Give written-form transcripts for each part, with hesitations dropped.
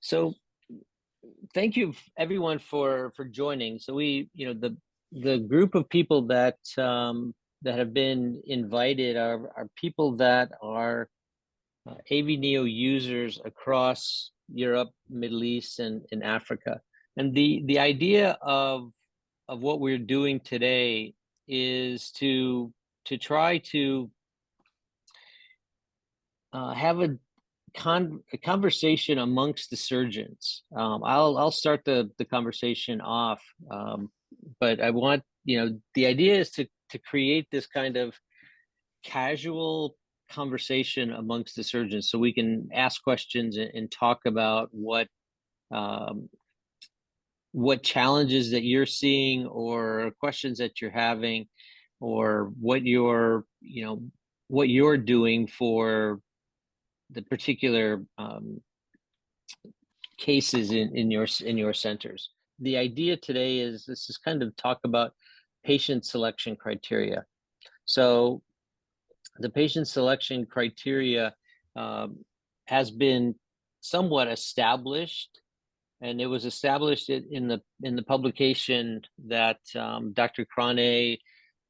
So thank you everyone for joining. So the group of people that have been invited are people that are AVNeo users across Europe, Middle East, and Africa. And the idea of what we're doing today is to try to have a conversation amongst the surgeons. I'll start the conversation off, but I want the idea is to create this kind of casual conversation amongst the surgeons, so we can ask questions and talk about what challenges that you're seeing, or questions that you're having, or what you're doing for the particular cases in your centers. The idea today is this is kind of talk about patient selection criteria. So the patient selection criteria has been somewhat established, and it was established in the publication that Dr. Krane,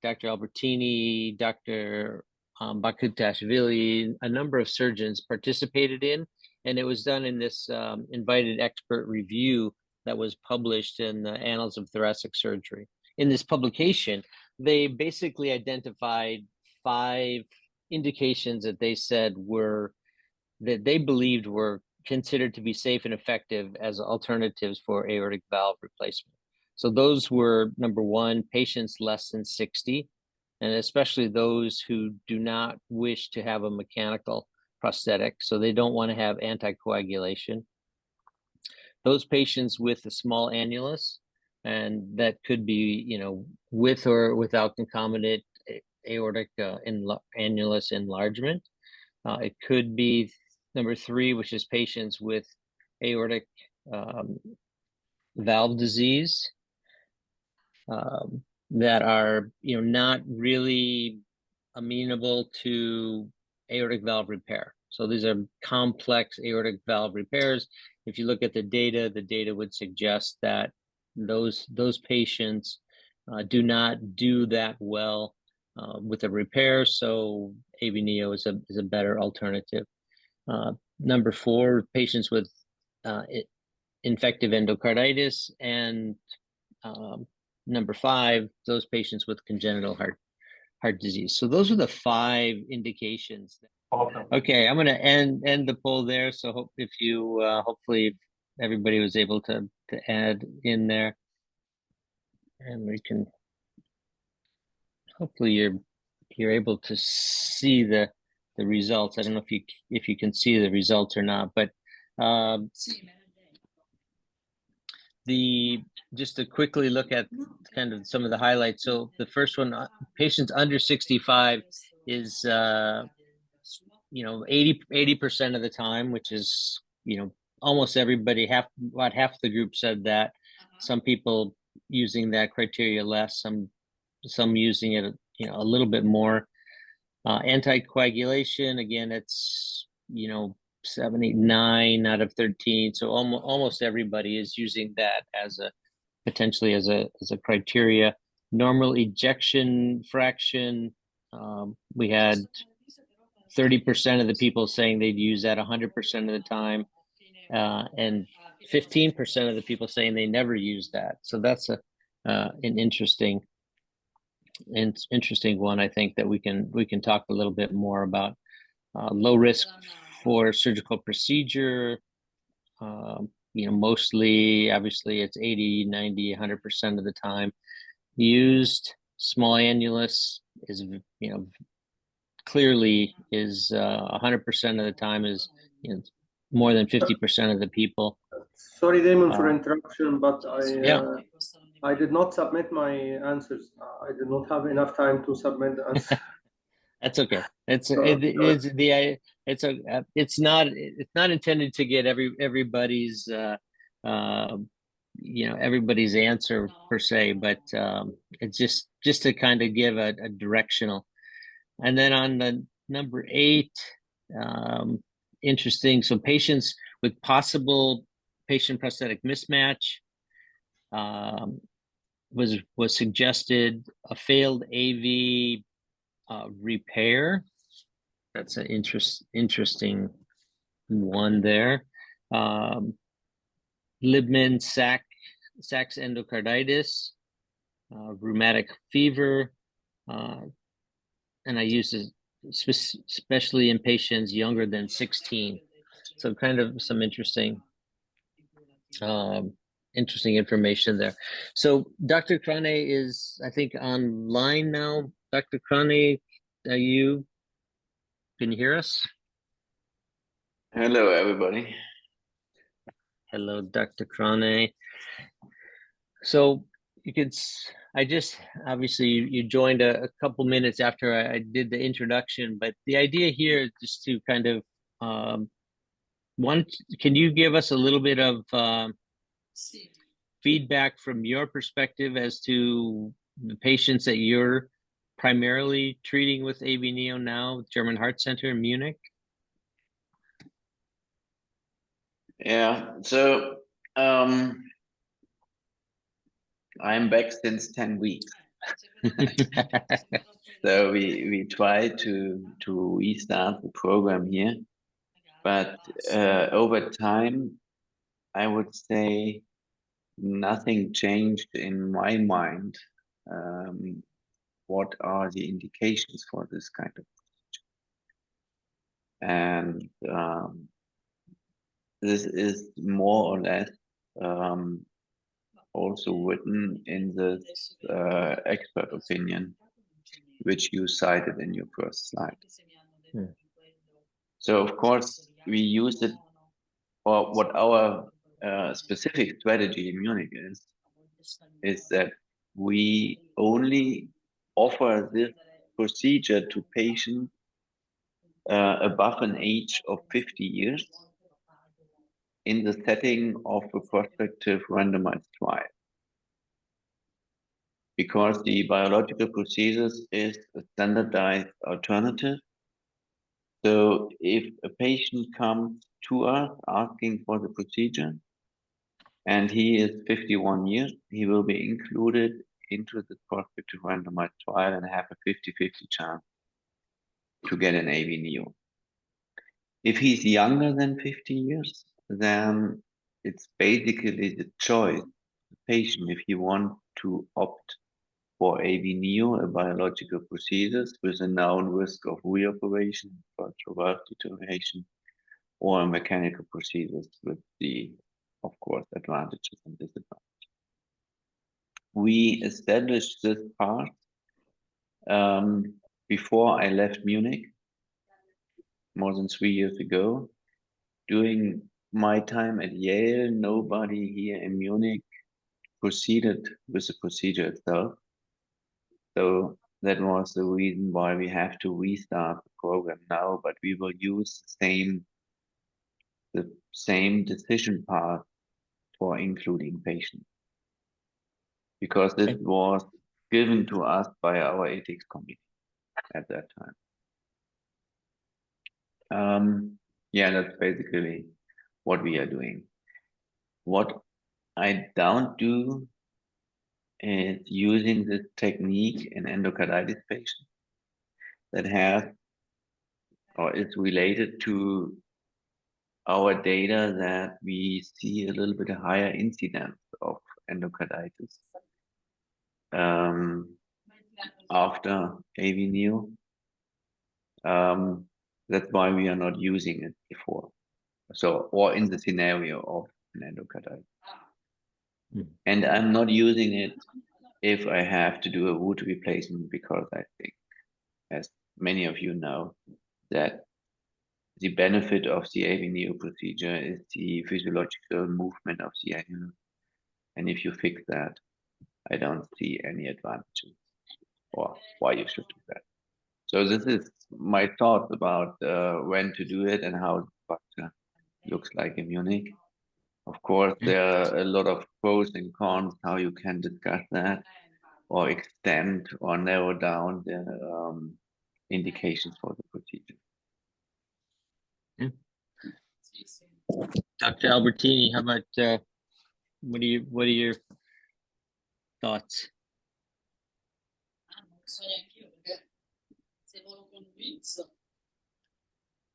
Dr. Albertini, Dr. Bakutashvili, a number of surgeons participated in, and it was done in this invited expert review that was published in the Annals of Thoracic Surgery. In this publication, they basically identified 5 indications that they said that they believed were considered to be safe and effective as alternatives for aortic valve replacement. So those were, number 1, patients less than 60, and especially those who do not wish to have a mechanical prosthetic, so they don't want to have anticoagulation. Those patients with a small annulus, and that could be, with or without concomitant aortic annulus enlargement. It could be number 3, which is patients with aortic valve disease that are, not really amenable to aortic valve repair. So these are complex aortic valve repairs. If you look at the data would suggest that those patients do not do that well with a repair. So AVNeo is a better alternative. Number 4, patients with infective endocarditis, and number 5, those patients with congenital heart disease. So those are the 5 indications. Okay, I'm going to end the poll there. So if you hopefully everybody was able to add in there, and we can hopefully you're able to see the results. I don't know if you can see the results or not, but just to quickly look at kind of some of the highlights. So the first one, patients under 65 is 80% of the time, which is almost everybody. About half the group said that. Some people using that criteria less, some using it a little bit more. Anticoagulation, again, it's 7, 8, 9 out of 13. So almost everybody is using that as potentially as a criteria. Normal ejection fraction, we had 30% of the people saying they'd use that 100% of the time, and 15% of the people saying they never use that. So that's an interesting one. I think that we can talk a little bit more about. Low risk for surgical procedure, mostly, obviously, it's 80, 90, 100% of the time used. Small annulus is, clearly is 100% of the time, is more than 50% of the people. Sorry, Damon, for interruption, but I did not submit my answers. I did not have enough time to submit the answers. That's okay. It's not intended to get everybody's everybody's answer per se, but it's just to kind of give a directional. And then on the number 8, interesting. So patients with possible patient prosthetic mismatch. Was suggested a failed AV repair. That's an interesting one there. Libman Sachs endocarditis, rheumatic fever, and I use it especially in patients younger than 16. So kind of some interesting information there. So Dr. Krane is, I think, online now. Dr. Krane, can you hear us? Hello, everybody. Hello, Dr. Krane. So you could, obviously you joined a couple minutes after I did the introduction, but the idea here is just to kind of, can you give us a little bit of feedback from your perspective as to the patients that you're primarily treating with AVNeo now, German Heart Center in Munich? Yeah, so I'm back since 10 weeks. So we try to restart the program here, but over time, I would say nothing changed in my mind. What are the indications for this kind of procedure? And this is more or less also written in this expert opinion, which you cited in your first slide. So of course we use it, or what our specific strategy in Munich is that we only offer this procedure to patients above an age of 50 years in the setting of a prospective randomized trial. Because the biological procedures is a standardized alternative. So if a patient comes to us asking for the procedure and he is 51 years, he will be included into the prospective randomized trial and have a 50-50 chance to get an AVNeo. If he's younger than 50 years, then it's basically the choice of the patient if he wants to opt for AVNeo, a biological procedures with a known risk of reoperation, structural valve deterioration, or a mechanical procedures with the, of course, advantages and disadvantages. We established this part before I left Munich, more than 3 years ago. During my time at Yale, nobody here in Munich proceeded with the procedure itself. So that was the reason why we have to restart the program now, but we will use the same decision path for including patients. Because this was given to us by our ethics committee at that time. Yeah, that's basically what we are doing. What I don't do is using this technique in endocarditis patients that have or is related to our data that we see a little bit higher incidence of endocarditis after AVNeo. That's why we are not using it before. So, or in the scenario of an endocarditis. And I'm not using it if I have to do a root replacement, because I think, as many of you know, that the benefit of the AVNeo procedure is the physiological movement of the annulus. And if you fix that, I don't see any advantages or why you should do that. So this is my thoughts about when to do it and how the structure looks like in Munich. Of course, there are a lot of pros and cons, how you can discuss that or extend or narrow down the indications for the procedure. Dr. Albertini, how about what are your thoughts?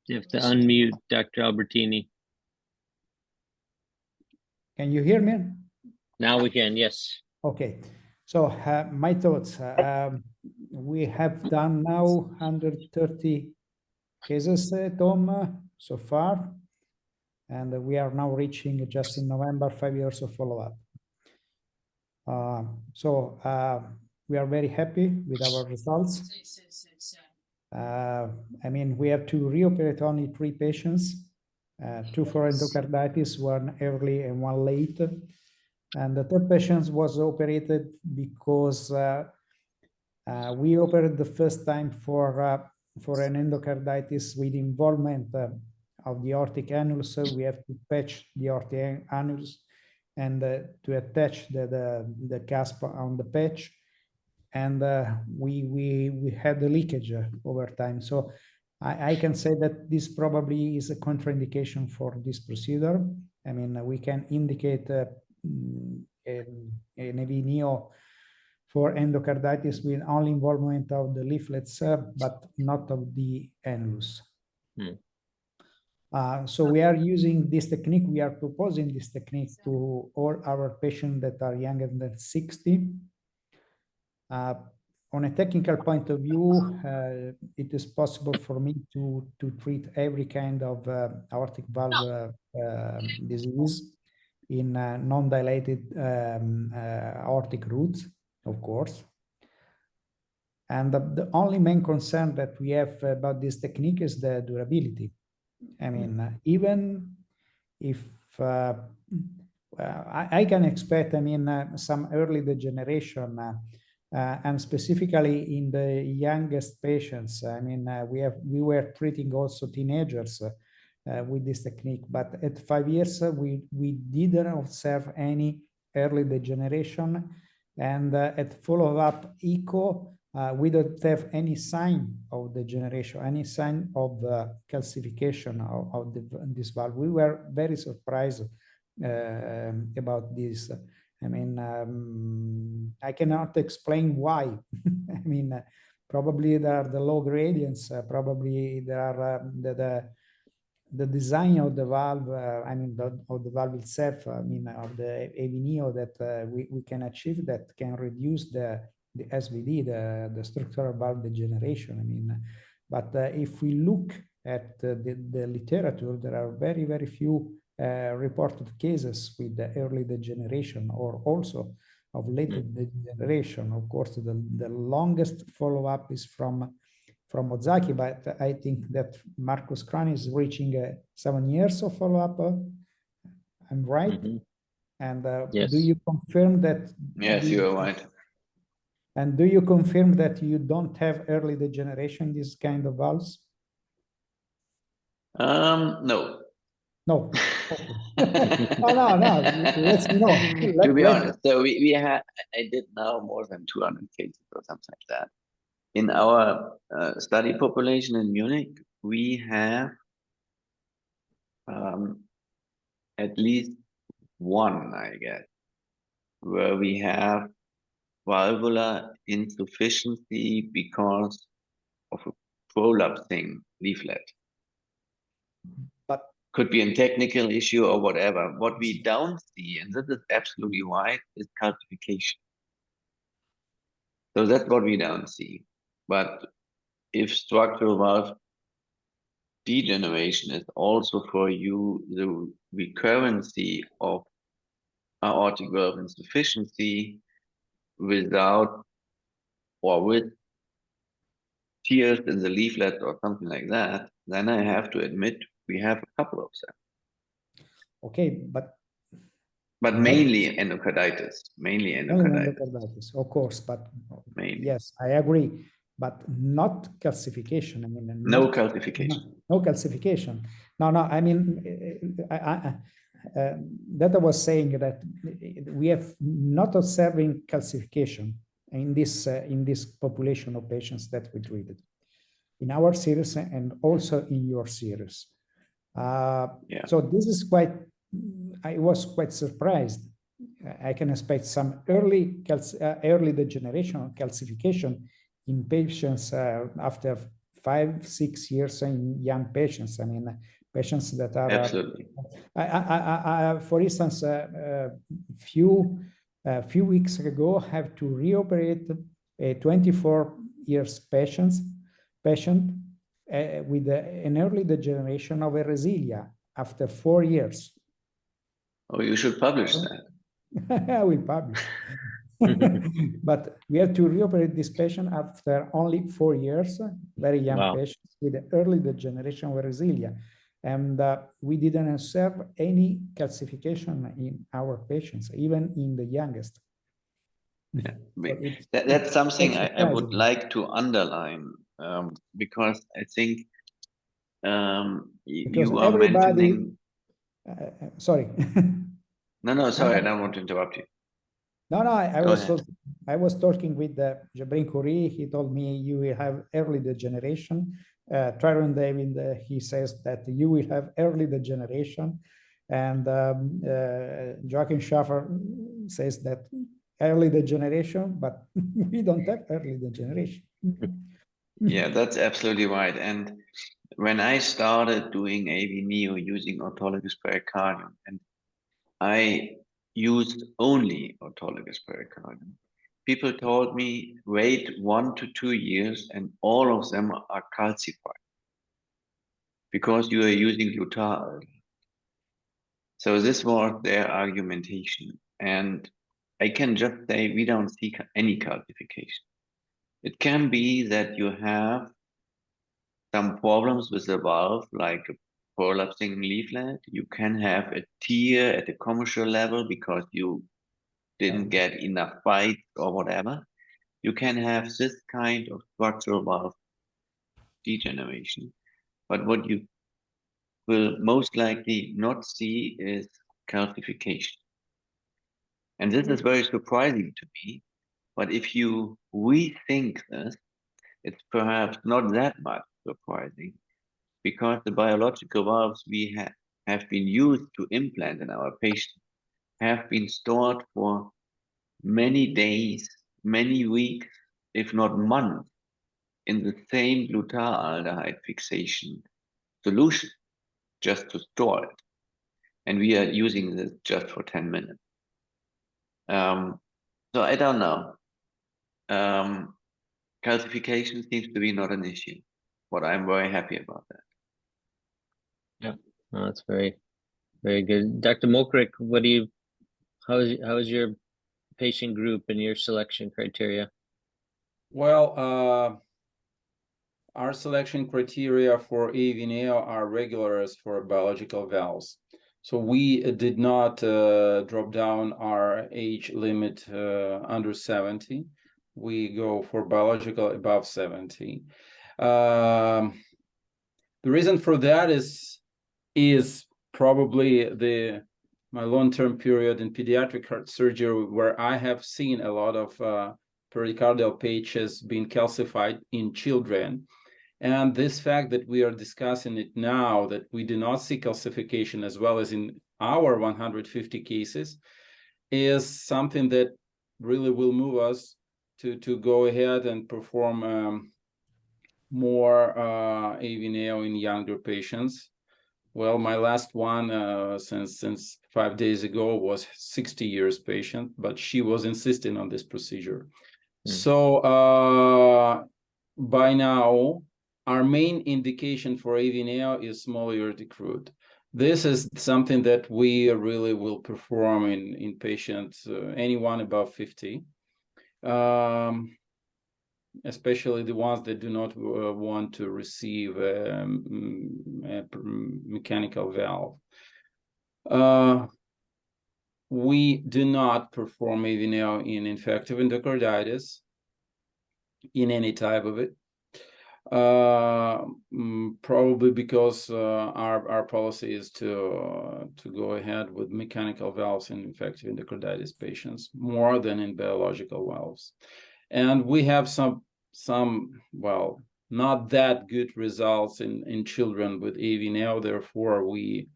You have to unmute Dr. Albertini. Can you hear me? Now we can, yes. Okay. So my thoughts. We have done now 130 cases, Tom, so far. And we are now reaching just in November 5 years of follow-up. We are very happy with our results. I mean, we have to reoperate only 3 patients, 2 for endocarditis, 1 early and 1 late. And the 3rd patient was operated because we operated the first time for an endocarditis with involvement of the aortic annulus. So we have to patch the aortic annulus and to attach the clasp on the patch. And we had the leakage over time. So I can say that this probably is a contraindication for this procedure. I mean, we can indicate an AVNeo for endocarditis with only involvement of the leaflets, but not of the annulus. So we are using this technique. We are proposing this technique to all our patients that are younger than 60. On a technical point of view, it is possible for me to treat every kind of aortic valve disease in non-dilated aortic roots, of course. And the only main concern that we have about this technique is the durability. I mean, even if I can expect, I mean, some early degeneration, and specifically in the youngest patients. I mean, we were treating also teenagers with this technique, but at 5 years we didn't observe any early degeneration, and at follow-up echo we don't have any sign of degeneration, any sign of calcification of this valve. We were very surprised about this. I mean, I cannot explain why. I mean, probably there are the low gradients, probably there are the design of the valve, I mean, of the valve itself, I mean, of the AVNeo that we can achieve that can reduce the SVD, the structural valve degeneration. I mean, but if we look at the literature, there are very, very few reported cases with the early degeneration or also of late degeneration. Of course, the longest follow-up is from Ozaki, but I think that Marcus Crani is reaching 7 years of follow-up. I'm right? And yes. Do you confirm that? Yes, you are right. And do you confirm that you don't have early degeneration in this kind of valves? No. No. No. Let's know. To be honest, so we had, I did now more than 200 cases or something like that. In our study population in Munich, we have at least 1, I guess, where we have valvular insufficiency because of a prolapsing leaflet. But could be a technical issue or whatever. What we don't see, and this is absolutely right, is calcification. So that's what we don't see. But if structural valve degeneration is also for you the recurrency of aortic valve insufficiency without or with tears in the leaflet or something like that, then I have to admit we have a couple of them. Okay, but mainly endocarditis, mainly endocarditis. Of course, but mainly. Yes, I agree, but not calcification. I mean, no calcification. No calcification. No. I mean, that I was saying that we have not observing calcification in this population of patients that we treated in our series and also in your series. Yeah. So this is quite, I was quite surprised. I can expect some early degeneration or calcification in patients after 5-6 years in young patients. I mean, patients that are Absolutely. For instance, few weeks ago, have to reoperate a 24 years patient with an early degeneration of eresilia after 4 years. Oh, you should publish that. I will publish. But we have to reoperate this patient after only 4 years, very young Wow. patients with early degeneration of eresilia. And we didn't observe any calcification in our patients, even in the youngest. Yeah. So That's something I would surprising. like to underline, because I think Because you are everybody, mentioning. sorry. No, sorry, I don't want to interrupt you. No, Go ahead. I was talking with Jabrin Khoury. He told me you will have early degeneration. Tryon David, he says that you will have early degeneration. And Joachim Schaffer says that early degeneration, but we don't have early degeneration. Yeah, that's absolutely right. And when I started doing AVNeo using autologous pericardium, and I used only autologous pericardium, people told me, wait 1 to 2 years and all of them are calcified because you are using glutathione. So this was their argumentation. And I can just say we don't see any calcification. It can be that you have some problems with the valve, like a prolapsing leaflet. You can have a tear at the commercial level because you didn't get enough bites or whatever. You can have this kind of structural valve degeneration. But what you will most likely not see is calcification. And this is very surprising to me. But if you rethink this, it's perhaps not that much surprising because the biological valves we have been used to implant in our patients have been stored for many days, many weeks, if not months, in the same glutaraldehyde fixation solution just to store it. And we are using this just for 10 minutes. So I don't know. Calcification seems to be not an issue, but I'm very happy about that. Yeah, no, that's very, very good. Dr. Mokrick, how is your patient group and your selection criteria? Well, our selection criteria for AVNeo are regulars for biological valves. So we did not drop down our age limit under 70. We go for biological above 70. The reason for that is probably my long-term period in pediatric heart surgery, where I have seen a lot of pericardial patches being calcified in children. And this fact that we are discussing it now, that we do not see calcification as well as in our 150 cases, is something that really will move us to go ahead and perform more AVNeo in younger patients. Well, my last one since 5 days ago was 60 years patient, but she was insisting on this procedure. So by now, our main indication for AVNeo is small aortic root. This is something that we really will perform in patients, anyone above 50, especially the ones that do not want to receive a mechanical valve. We do not perform AVNeo in infective endocarditis, in any type of it. Probably because our policy is to go ahead with mechanical valves in infective endocarditis patients more than in biological valves. And we have some well, not that good results in children with AVNeo. Therefore, we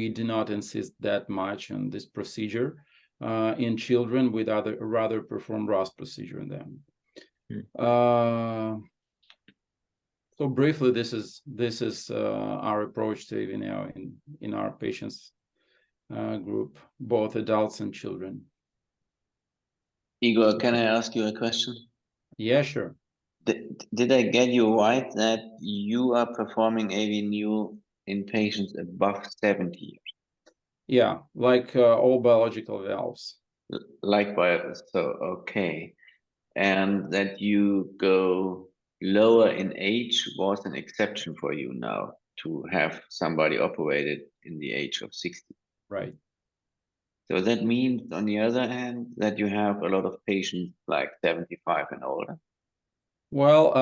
do not insist that much on this procedure in children. We'd rather perform ROS procedure in them. So briefly, this is our approach to AVNeo in our patients group, both adults and children. Igor, can I ask you a question? Yeah, sure. Did I get you right that you are performing AVNeo in patients above 70 years? Yeah, like all biological valves. Likewise, so okay. And that you go lower in age was an exception for you now to have somebody operated in the age of 60. Right. So that means, on the other hand, that you have a lot of patients like 75 and older. Well,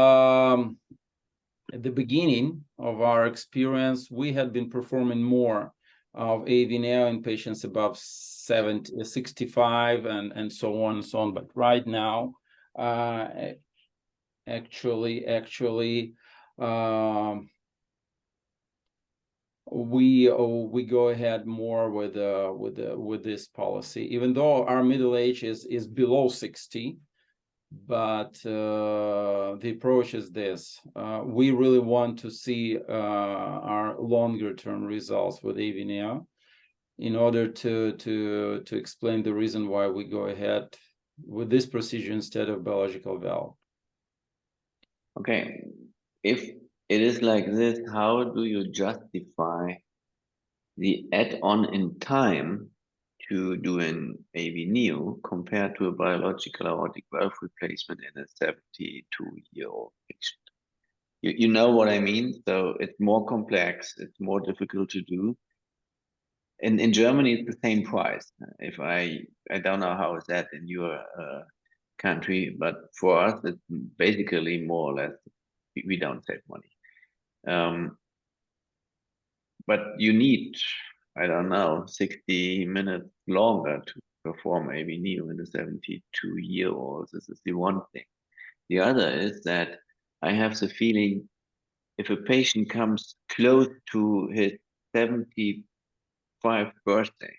at the beginning of our experience, we had been performing more of AVNeo in patients above 65 and so on and so on. But right now, actually, we go ahead more with this policy, even though our middle age is below 60. But the approach is this: we really want to see our longer-term results with AVNeo in order to explain the reason why we go ahead with this procedure instead of biological valve. Okay, if it is like this, how do you justify the add-on in time to do an AVNeo compared to a biological aortic valve replacement in a 72-year-old patient? You know what I mean? So it's more complex, it's more difficult to do. In Germany, it's the same price. If I don't know how is that in your country, but for us, it's basically more or less, we don't save money. But you need, I don't know, 60 minutes longer to perform AVNeo in a 72-year-old. This is the one thing. The other is that I have the feeling if a patient comes close to his 75th birthday,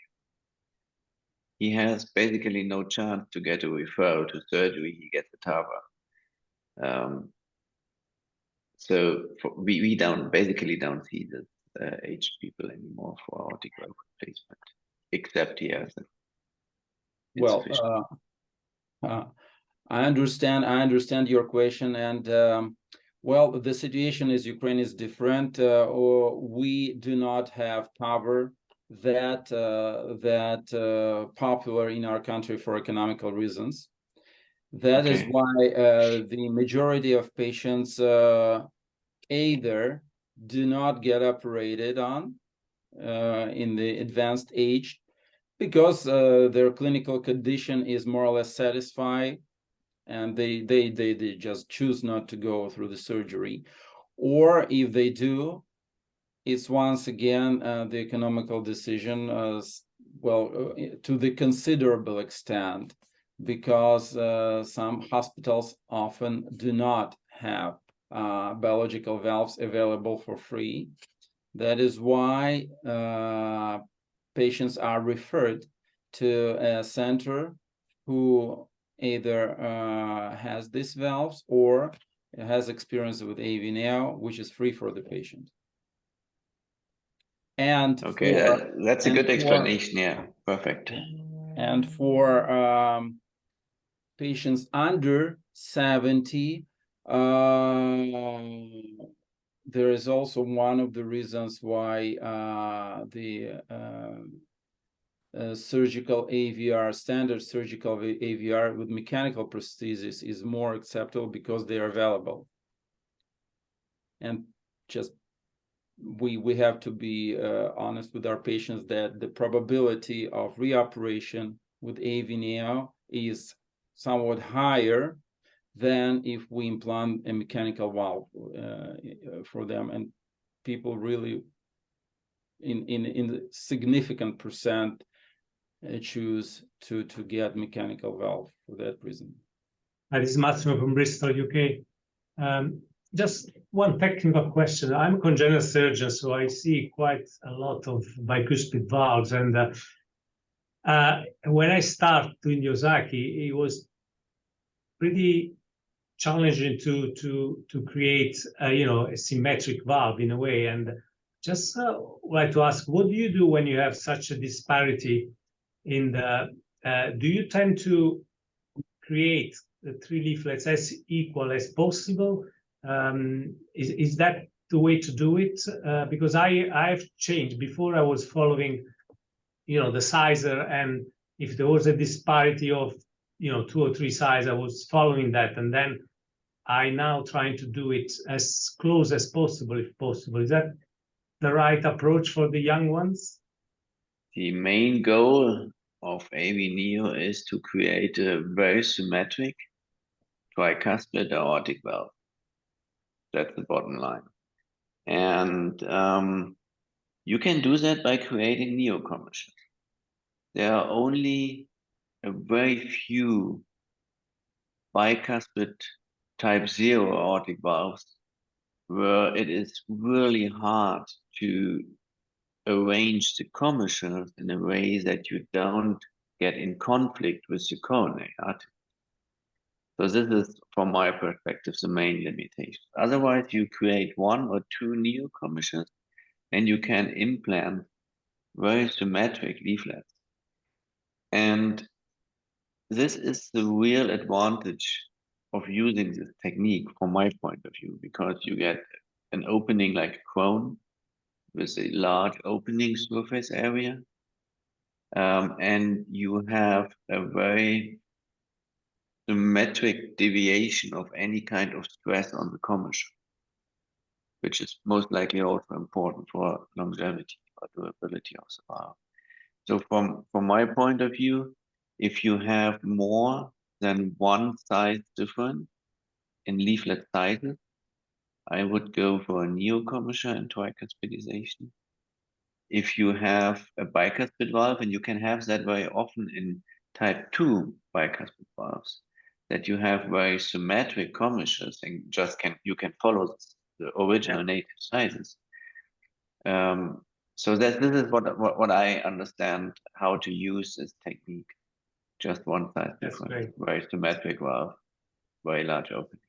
he has basically no chance to get a referral to surgery. He gets a TAVR. So we basically don't see this aged people anymore for aortic valve replacement, except he has Well, I understand your question, and well, the situation in Ukraine is different. We do not have TAVR that popular in our country for economical reasons. That is why the majority of patients either do not get operated on in the advanced age because their clinical condition is more or less satisfied, and they just choose not to go through the surgery. Or if they do, it's once again the economical decision, to the considerable extent, because some hospitals often do not have biological valves available for free. That is why patients are referred to a center who either has these valves or has experience with AVNeo, which is free for the patient. And that's a good explanation. Yeah, perfect. And for patients under 70, there is also one of the reasons why the surgical AVR, standard surgical AVR with mechanical prosthesis is more acceptable because they are available. And just we have to be honest with our patients that the probability of reoperation with AVNeo is somewhat higher than if we implant a mechanical valve for them. And people really, in significant percent, choose to get mechanical valve for that reason. This is Massimo from Bristol, UK. just one technical question. I'm a congenital surgeon, so I see quite a lot of bicuspid valves. And when I started doing the Ozaki, it was pretty challenging to create a symmetric valve in a way. And just like to ask, what do you do when you have such a disparity in the? Do you tend to create the 3 leaflets as equal as possible? Is that the way to do it? Because I've changed. Before I was following, the sizer, and if there was a disparity of 2 or 3 size, I was following that, and then I now trying to do it as close as possible, if possible. Is that the right approach for the young ones? The main goal of AVNeo is to create a very symmetric tricuspid aortic valve. That's the bottom line. And you can do that by creating neocommissures. There are only a very few bicuspid type 0 aortic valves where it is really hard to arrange the commissures in a way that you don't get in conflict with the coronary artery. So this is, from my perspective, the main limitation. Otherwise, you create 1 or 2 neocommissures and you can implant very symmetric leaflets. And this is the real advantage of using this technique from my point of view, because you get an opening like a crown with a large opening surface area. And you have a very symmetric deviation of any kind of stress on the commissure, which is most likely also important for longevity or durability of the valve. So from my point of view, if you have more than 1 size difference in leaflet sizes, I would go for a neocommissure and tricuspidization. If you have a bicuspid valve, and you can have that very often in type 2 bicuspid valves, that you have very symmetric commissures and you can follow the original native sizes. So this is what I understand how to use this technique. Just 1 size difference, very symmetric valve, very large opening.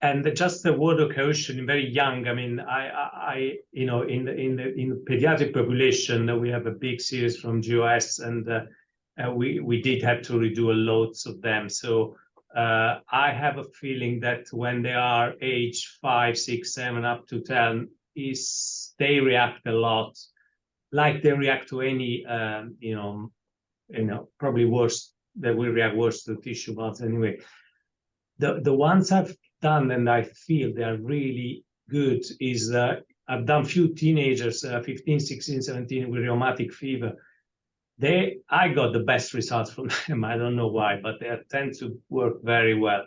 And just a word of caution, very young. I mean, I in the pediatric population, we have a big series from GOS, and we did have to redo loads of them. So I have a feeling that when they are age 5, 6, 7, up to 10, they react a lot, like they react to any, probably worse. They will react worse to tissue valves anyway. The ones I've done, and I feel they are really good, is I've done few teenagers, 15, 16, 17, with rheumatic fever. I got the best results from them. I don't know why, but they tend to work very well.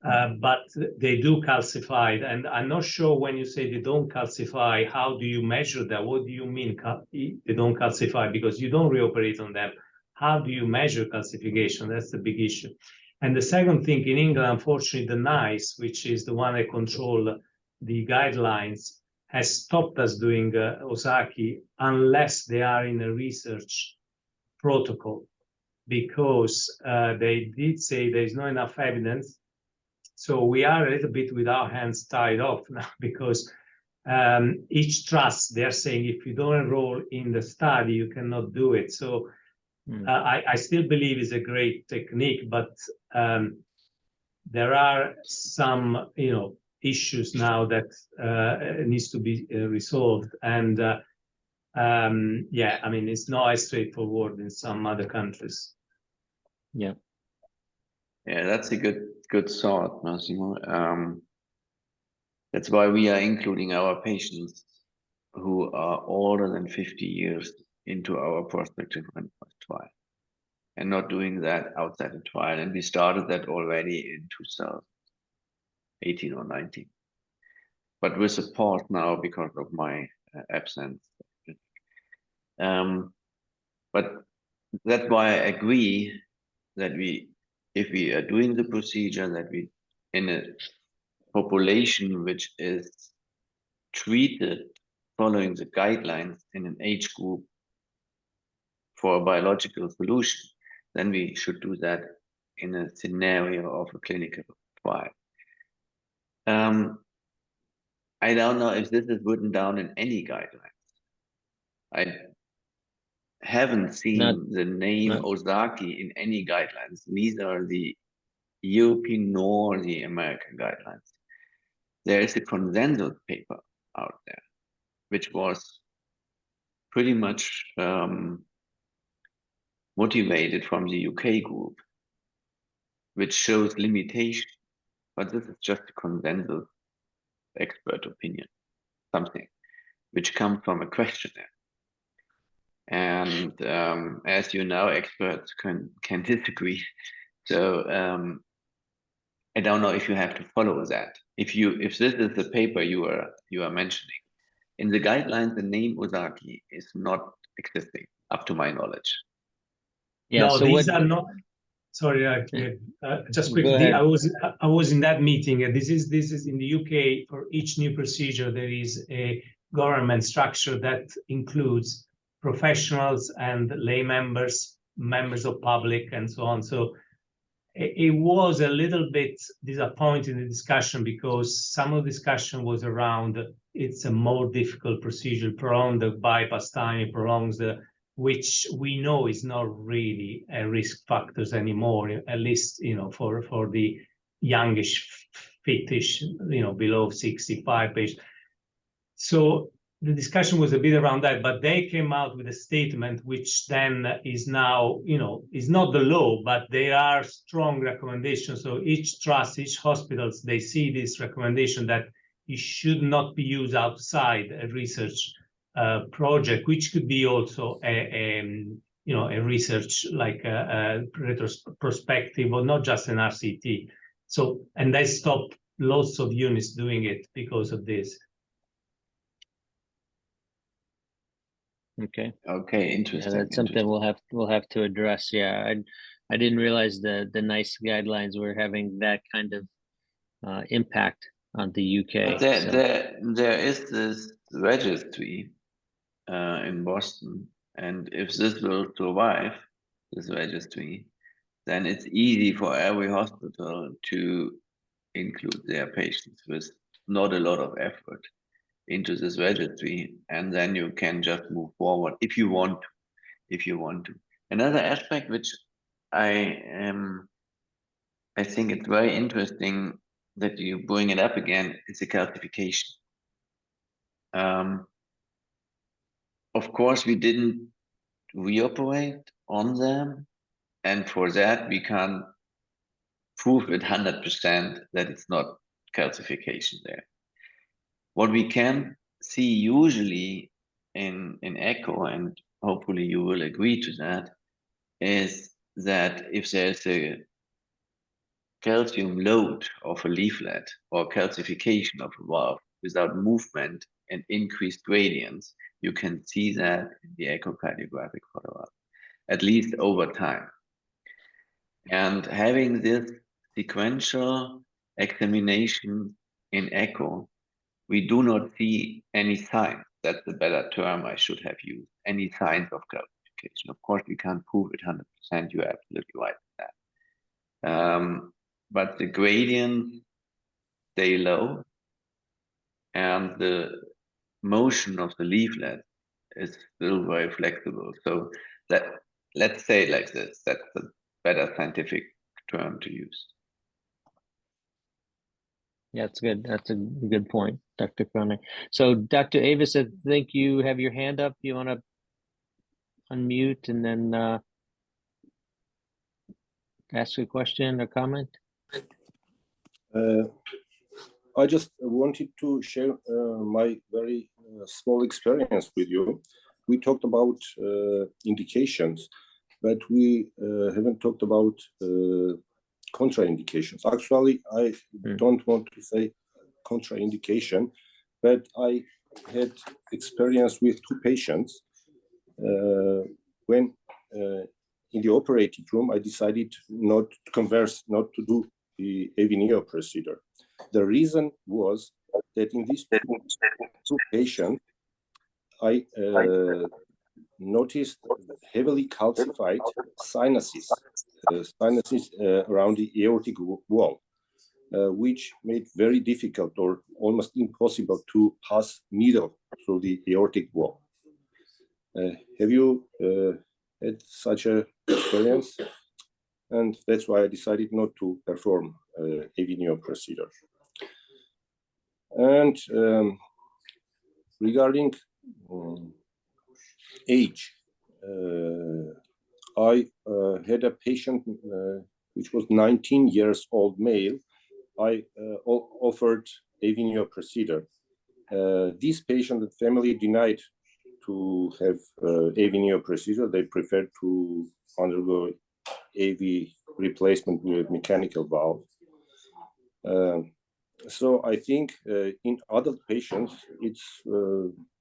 But they do calcify, and I'm not sure when you say they don't calcify, how do you measure that? What do you mean they don't calcify? Because you don't reoperate on them. How do you measure calcification? That's the big issue. And the second thing, in England, unfortunately, the NICE, which is the one that controls the guidelines, has stopped us doing Ozaki unless they are in a research protocol, because they did say there is not enough evidence. So we are a little bit with our hands tied off now, because each trust, they're saying if you don't enroll in the study, you cannot do it. So I still believe it's a great technique, but there are some, issues now that needs to be resolved. And I mean, it's not as straightforward in some other countries. Yeah. Yeah, that's a good thought, Massimo. That's why we are including our patients who are older than 50 years into our prospective randomized trial, and not doing that outside the trial. And we started that already in 2018 or 19, but with a pause now because of my absence. But that's why I agree that if we are doing the procedure, that we in a population which is treated following the guidelines in an age group for a biological solution, then we should do that in a scenario of a clinical trial. I don't know if this is written down in any guidelines. I haven't seen the name Ozaki in any guidelines, neither the European nor the American guidelines. There is a consensus paper out there, which was pretty much motivated from the UK group, which shows limitation, but this is just a consensus expert opinion, something which comes from a questionnaire. And as you know, experts can disagree. So I don't know if you have to follow that. If this is the paper you are mentioning, in the guidelines, the name Ozaki is not existing, up to my knowledge. Yeah, no, so these are not. Sorry, just quickly. I was in that meeting. This is in the UK. For each new procedure, there is a government structure that includes professionals and lay members, members of public, and so on. So it was a little bit disappointing, the discussion, because some of the discussion was around it's a more difficult procedure, prolong the bypass time, it prolongs the, which we know is not really a risk factors anymore, at least, you know, for the youngish, fitish, you know, below 65 patients. So the discussion was a bit around that, but they came out with a statement which then is now, you know, is not the law, but there are strong recommendations. So each trust, each hospitals, they see this recommendation that it should not be used outside a research project, which could be also you know, a research like a retrospective or not just an RCT. So, and they stopped lots of units doing it because of this. Okay, interesting. Yeah, that's something we'll have to address. Yeah, I didn't realize the NICE guidelines were having that kind of impact on the UK. There is this registry in Boston, and if this will survive, this registry, then it's easy for every hospital to include their patients with not a lot of effort into this registry, and then you can just move forward if you want to. Another aspect which I think it's very interesting that you bring it up again is the calcification. Of course, we didn't reoperate on them, and for that we can't prove it 100% that it's not calcification there. What we can see usually in echo, and hopefully you will agree to that, is that if there's a calcium load of a leaflet or calcification of a valve without movement and increased gradients, you can see that in the echocardiographic follow-up, at least over time. And having this sequential examination in echo, we do not see any signs. That's the better term I should have used. Any signs of calcification. Of course, we can't prove it 100%. You're absolutely right with that. But the gradients stay low, and the motion of the leaflet is still very flexible. So that, let's say it like this, that's a better scientific term to use. Yeah, that's good. That's a good point, Dr. Kronig. So, Dr. Avis, I think you have your hand up. You want to unmute and then ask a question or comment? I just wanted to share my very small experience with you. We talked about indications, but we haven't talked about contraindications. Actually, I don't want to say contraindication, but I had experience with two patients when in the operating room, I decided not to do the AVNeo procedure. The reason was that in these two patients, I noticed heavily calcified sinuses around the aortic wall, which made very difficult or almost impossible to pass needle through the aortic wall. Have you had such an experience? And that's why I decided not to perform AVNeo procedure. And regarding age, I had a patient which was 19 years old male. I offered AVNeo procedure. This patient and family denied to have AVNeo procedure. They preferred to undergo AV replacement with mechanical valve. So I think in adult patients, it's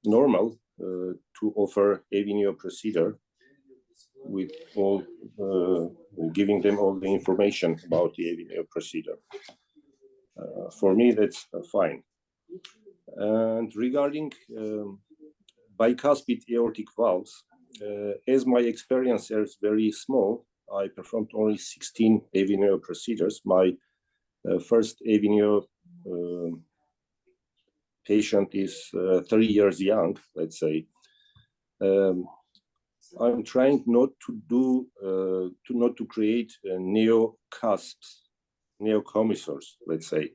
normal to offer AVNeo procedure with all, giving them all the information about the AVNeo procedure. For me, that's fine. And regarding bicuspid aortic valves, as my experience is very small, I performed only 16 AVNeo procedures. My first AVNeo patient is 30 years young, let's say. I'm trying not to create neo-cusps, neo-commissures, let's say.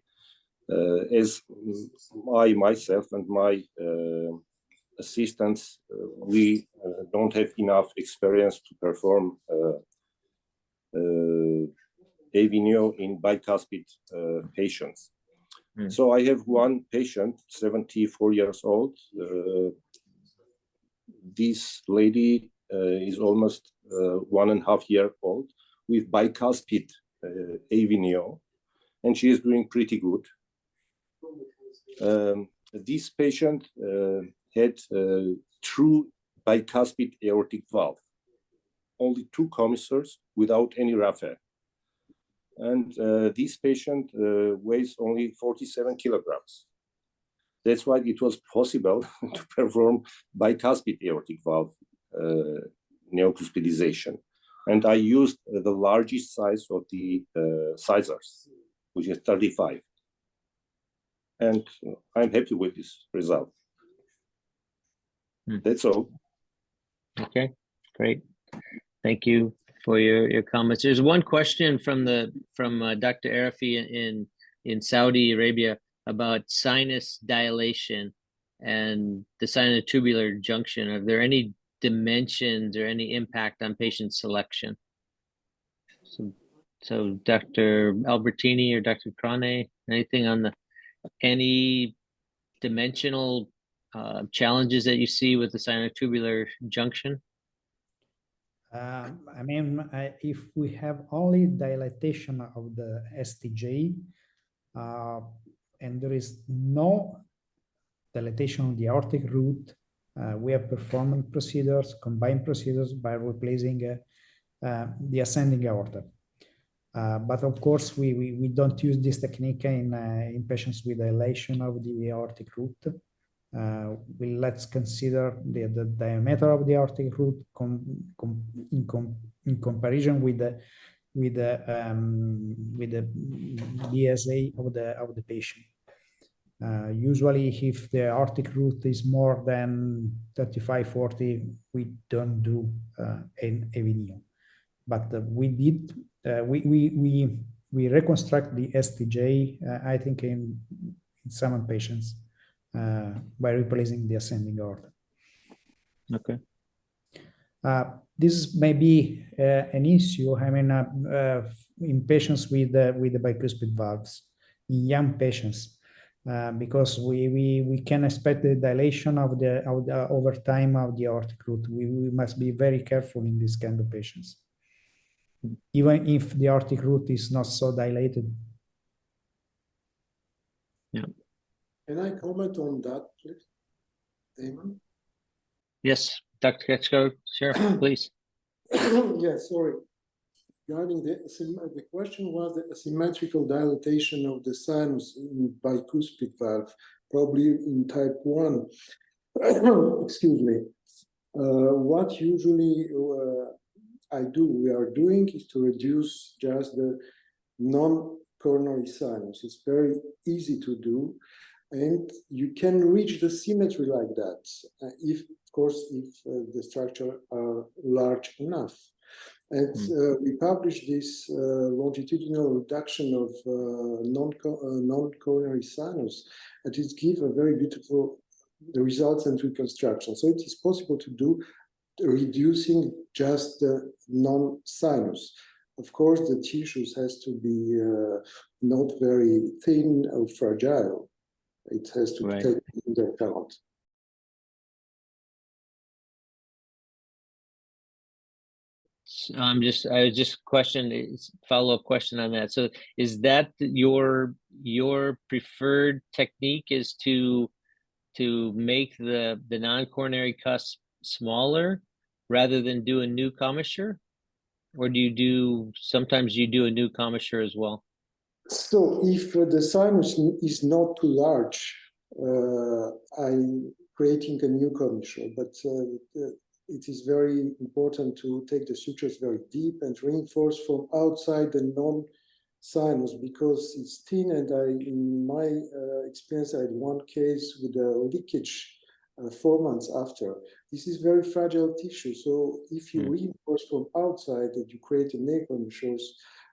As I myself and my assistants, we don't have enough experience to perform AVNeo in bicuspid patients. So I have one patient, 74 years old. This lady is almost 1.5 years old with bicuspid AVNeo, and she is doing pretty good. This patient had true bicuspid aortic valve, only 2 commissures without any raphe. And this patient weighs only 47 kilograms. That's why it was possible to perform bicuspid aortic valve neocuspidization. And I used the largest size of the sizers, which is 35. And I'm happy with this result. That's all. Okay, great. Thank you for your comments. There's one question from Dr. Arafi in Saudi Arabia about sinus dilation and the sinotubular junction. Are there any dimensions or any impact on patient selection? So Dr. Albertini or Dr. Crane, anything on any dimensional challenges that you see with the sinotubular junction? I mean, if we have only dilatation of the STJ and there is no dilatation of the aortic root, we have performed procedures, combined procedures by replacing the ascending aorta. But of course, we don't use this technique in patients with dilation of the aortic root. Let's consider the diameter of the aortic root in comparison with the DSA of the patient. Usually, if the aortic root is more than 35-40, we don't do an AVNeo. But we reconstruct the STJ, I think, in some patients by replacing the ascending aorta. Okay. This may be an issue. I mean, in patients with the bicuspid valves, in young patients, because we can expect the dilation of the over time of the aortic root. We must be very careful in this kind of patients, even if the aortic root is not so dilated. Yeah. Can I comment on that, please, Damon? Yes, Dr. Ketchko, sure, please. Yeah, sorry. regarding the question was the asymmetrical dilatation of the sinus in bicuspid valve, probably in type 1. Excuse me. What usually we are doing is to reduce just the non-coronary sinus. It's very easy to do, and you can reach the symmetry like that, if the structure are large enough. And we published this longitudinal reduction of non-coronary sinus, and it gives a very beautiful results and reconstruction. So it is possible to do reducing just the non-sinus. Of course, the tissues has to be not very thin or fragile. It has to take into account. I was just follow-up question on that. So is that your preferred technique, is to make the non-coronary cusp smaller rather than do a new commissure? Or sometimes you do a new commissure as well? So if the sinus is not too large, I'm creating a new commissure, but it is very important to take the sutures very deep and reinforce from outside the non-sinus, because it's thin, and in my experience, I had one case with a leakage 4 months after. This is very fragile tissue, so if you reinforce from outside and you create a new commissures,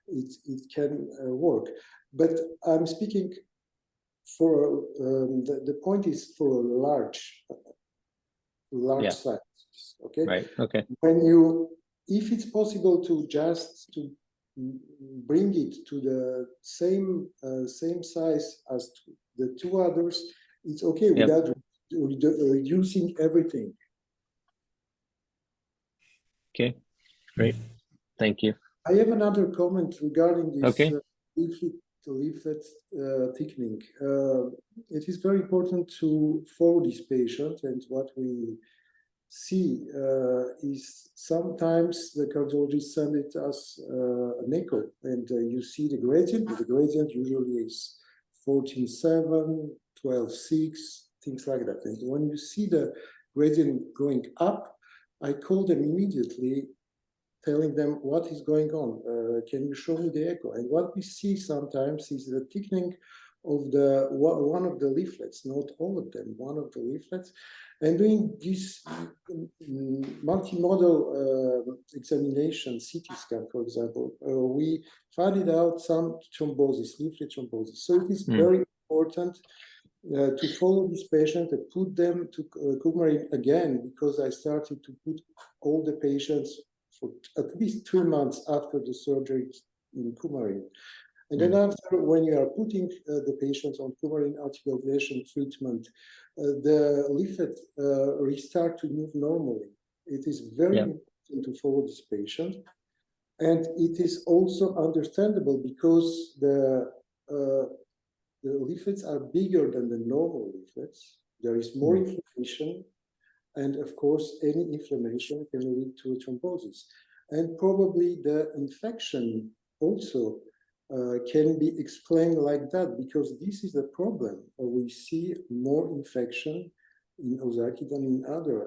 it can work. But I'm speaking for, the point is for a large size. Okay. Right. Okay. If it's possible to bring it to the same size as the two others, it's okay without reducing everything. Okay. Great. Thank you. I have another comment regarding this leaflet thickening. It is very important to follow this patient, and what we see is sometimes the cardiologist send it as an echo, and you see the gradient. The gradient usually is 14.7, 12.6, things like that. And when you see the gradient going up, I call them immediately, telling them what is going on. Can you show me the echo? And what we see sometimes is the thickening of one of the leaflets, not all of them, one of the leaflets. And doing this multimodal examination, CT scan, for example, we find out some thrombosis, leaflet thrombosis. So it is very important to follow this patient and put them to coumarin again, because I started to put all the patients for at least 3 months after the surgery in coumarin. And then after, when you are putting the patients on coumarin anticoagulation treatment, the leaflet restart to move normally. It is very important to follow this patient. And it is also understandable because the leaflets are bigger than the normal leaflets. There is more inflammation. And of course, any inflammation can lead to thrombosis. And probably the infection also can be explained like that, because this is the problem. We see more infection in Ozaki than in other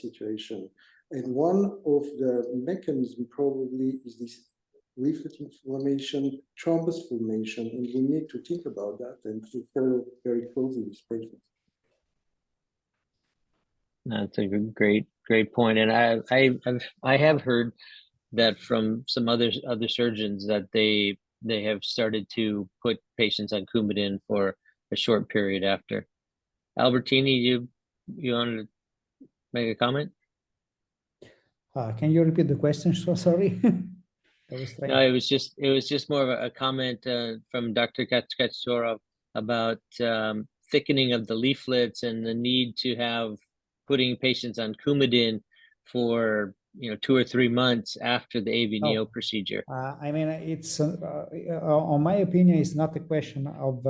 situations. And one of the mechanisms probably is this leaflet inflammation, thrombus formation, and we need to think about that and to follow very closely this patient. That's a great point. And I have heard that from some other surgeons that they have started to put patients on Coumadin for a short period after. Albertini, you wanted to make a comment? Can you repeat the question? So sorry. No, it was just more of a comment from Dr. Katsurov about thickening of the leaflets and the need to have putting patients on Coumadin for 2 or 3 months after the AVNeo procedure. I mean, it's on my opinion, it's not a question of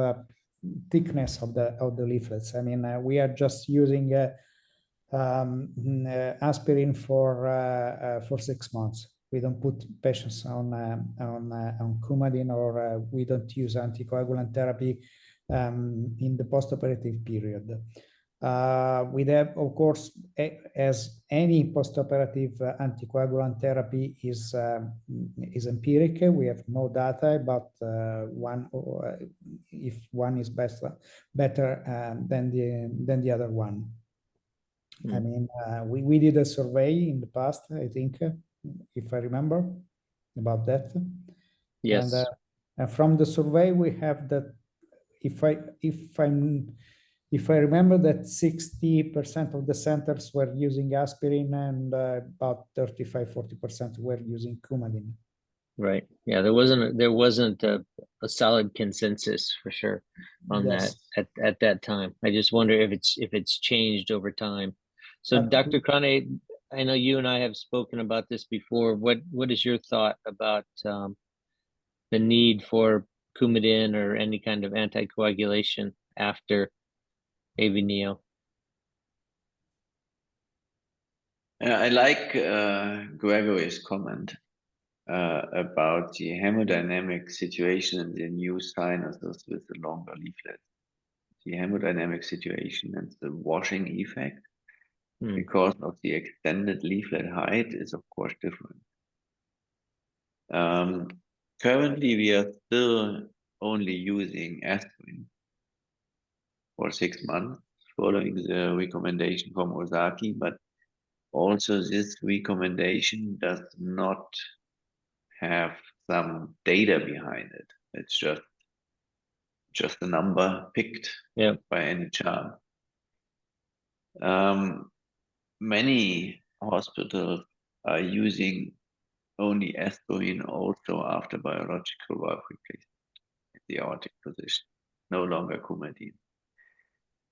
thickness of the leaflets. I mean, we are just using aspirin for 6 months. we don't put patients on Coumadin, or we don't use anticoagulant therapy in the postoperative period. We have, of course, as any postoperative anticoagulant therapy is empiric. We have no data about if one is better than the other one. I mean, we did a survey in the past, I think, if I remember, about that. Yes. And from the survey, we have that if I remember that 60% of the centers were using aspirin, and about 35-40% were using Coumadin. Right. Yeah, there wasn't a solid consensus for sure on that at that time. I just wonder if it's changed over time. So Dr. Krane, I know you and I have spoken about this before. What is your thought about the need for Coumadin or any kind of anticoagulation after AVNeo? I like Gregory's comment about the hemodynamic situation in the new sinuses with the longer leaflets. The hemodynamic situation and the washing effect, because of the extended leaflet height, is of course different. Currently, we are still only using aspirin for 6 months, following the recommendation from Ozaki, but also this recommendation does not have some data behind it. It's just a number picked by any chance. Many hospitals are using only aspirin also after biological valve replacement in the aortic position, no longer Coumadin.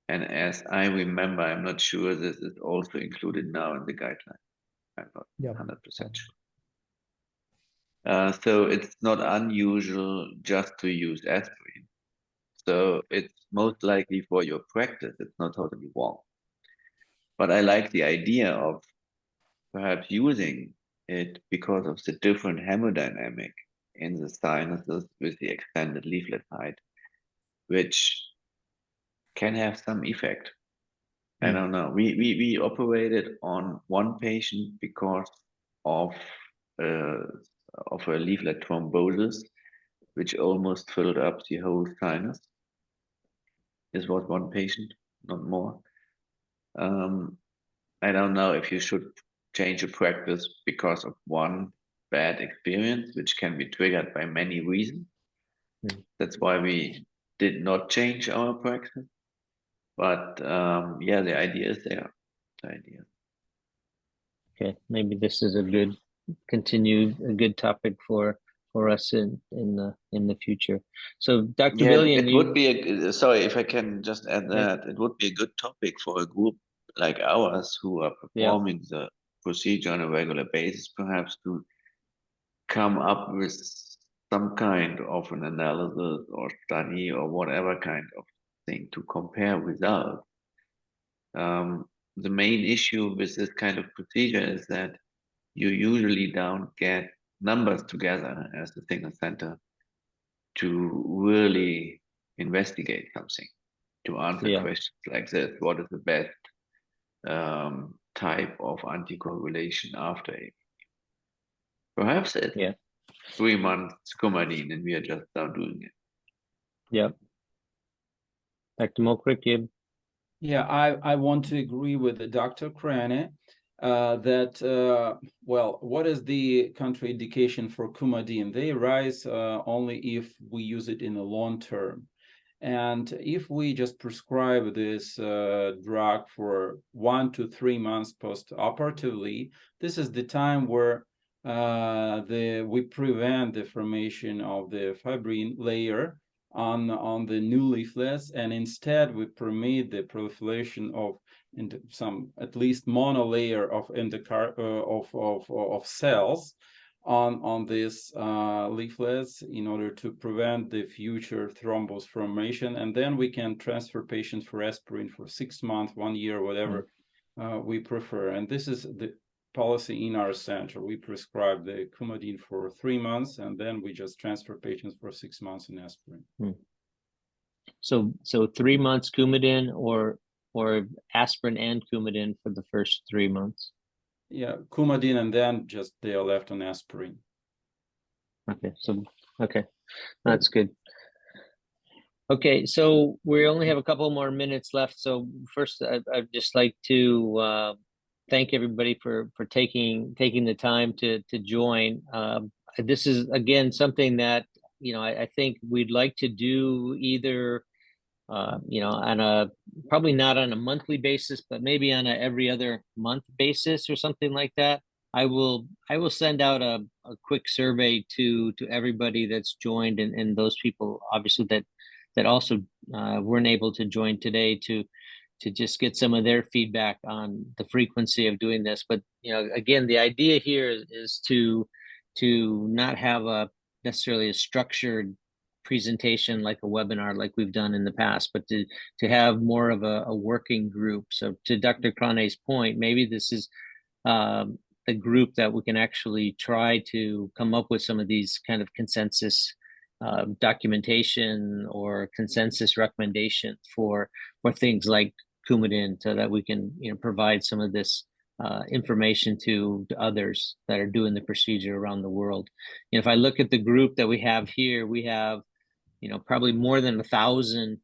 And as I remember, I'm not sure this is also included now in the guideline. I'm not 100% sure. So it's not unusual just to use aspirin. So it's most likely for your practice, it's not totally wrong. But I like the idea of perhaps using it because of the different hemodynamic in the sinuses with the extended leaflet height, which can have some effect. I don't know. We operated on one patient because of a leaflet thrombosis, which almost filled up the whole sinus. This was one patient, not more. I don't know if you should change your practice because of one bad experience, which can be triggered by many reasons. That's why we did not change our practice. But yeah, the idea is there. The idea. Okay, maybe this is a good topic for us in the future. So Dr. Billion, it would be sorry if I can just add that it would be a good topic for a group like ours who are performing the procedure on a regular basis, perhaps to come up with some kind of an analysis or study or whatever kind of thing to compare results. The main issue with this kind of procedure is that you usually don't get numbers together as a single center to really investigate something, to answer questions like this. What is the best type of anticoagulation after AVNeo? Perhaps it's 3 months Coumadin and we are just now doing it. Yeah. Dr. Mokrik? Yeah, I want to agree with Dr. Krane that, well, what is the contraindication for Coumadin? They arise only if we use it in the long term. And if we just prescribe this drug for 1 to 3 months post-operatively, this is the time where we prevent the formation of the fibrin layer on the new leaflets, and instead we permit the proliferation of some at least monolayer of cells on these leaflets in order to prevent the future thrombus formation, and then we can transfer patients for aspirin for 6 months, 1 year, whatever we prefer. And this is policy in our center. We prescribe the Coumadin for 3 months, and then we just transfer patients for 6 months in aspirin. So 3 months Coumadin or aspirin and Coumadin for the first 3 months? Yeah, Coumadin, and then just they are left on aspirin. Okay, so okay, that's good. Okay, so we only have a couple more minutes left. So first, I'd just like to thank everybody for taking the time to join. This is again something that I think we'd like to do either on a probably not on a monthly basis, but maybe on a every other month basis or something like that. I will send out a quick survey to everybody that's joined and those people obviously that also weren't able to join today to just get some of their feedback on the frequency of doing this. But again, the idea here is to not have necessarily a structured presentation like a webinar like we've done in the past, but to have more of a working group. So to Dr. Krane's point, maybe this is a group that we can actually try to come up with some of these kind of consensus documentation or consensus recommendation for things like Coumadin, so that we can provide some of this information to others that are doing the procedure around the world. If I look at the group that we have here, we have probably more than 1,000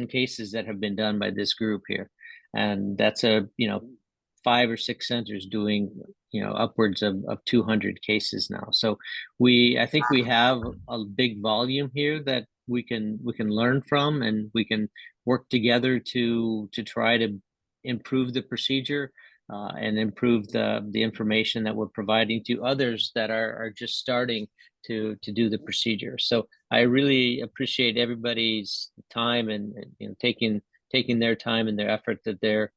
cases that have been done by this group here, and that's 5 or 6 centers doing upwards of 200 cases now. So I think we have a big volume here that we can learn from, and we can work together to try to improve the procedure and improve the information that we're providing to others that are just starting to do the procedure. So I really appreciate everybody's time and taking their time and their effort that they're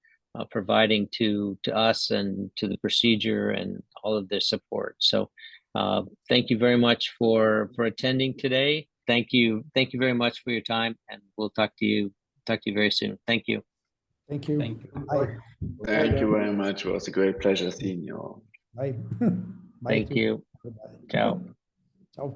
providing to us and to the procedure and all of their support. So thank you very much for attending today. Thank you very much for your time, and we'll talk to you very soon. Thank you. Thank you. Thank you. Bye. Thank you very much. It was a great pleasure seeing you all. Bye. Bye. Thank you. Ciao. Ciao.